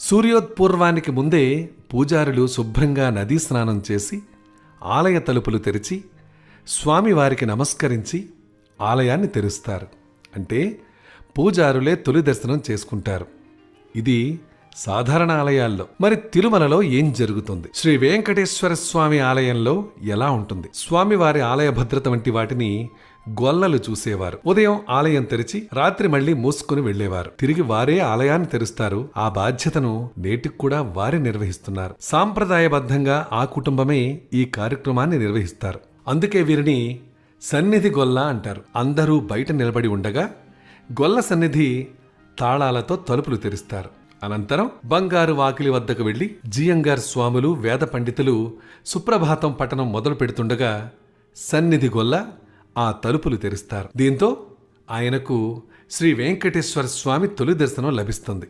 సూర్యోత్పూర్వానికి ముందే పూజారులు శుభ్రంగా నదీ స్నానం చేసి ఆలయ తలుపులు తెరిచి స్వామివారికి నమస్కరించి ఆలయాన్ని తెరుస్తారు. అంటే పూజారులే తొలి దర్శనం చేసుకుంటారు. ఇది సాధారణ ఆలయాల్లో. మరి తిరుమలలో ఏం జరుగుతుంది? శ్రీ వెంకటేశ్వర స్వామి ఆలయంలో ఎలా ఉంటుంది? స్వామివారి ఆలయ భద్రత వంటి వాటిని గొల్లలు చూసేవారు. ఉదయం ఆలయం తెరిచి రాత్రి మళ్లీ మూసుకుని వెళ్లేవారు. తిరిగి వారే ఆలయాన్ని తెరుస్తారు. ఆ బాధ్యతను నేటికి కూడా వారే నిర్వహిస్తున్నారు. సాంప్రదాయబద్ధంగా ఆ కుటుంబమే ఈ కార్యక్రమాన్ని నిర్వహిస్తారు. అందుకే వీరిని సన్నిధి గొల్ల అంటారు. అందరూ బయట నిలబడి ఉండగా గొల్ల సన్నిధి తాళాలతో తలుపులు తెరుస్తారు. అనంతరం బంగారు వాకిలి వద్దకు వెళ్లి జియంగార్ స్వాములు వేద పండితులు సుప్రభాతం పఠనం మొదలు పెడుతుండగా సన్నిధి గొల్ల ఆ తలుపులు తెరుస్తారు. దీంతో ఆయనకు శ్రీ వెంకటేశ్వర స్వామి తొలి దర్శనం లభిస్తుంది.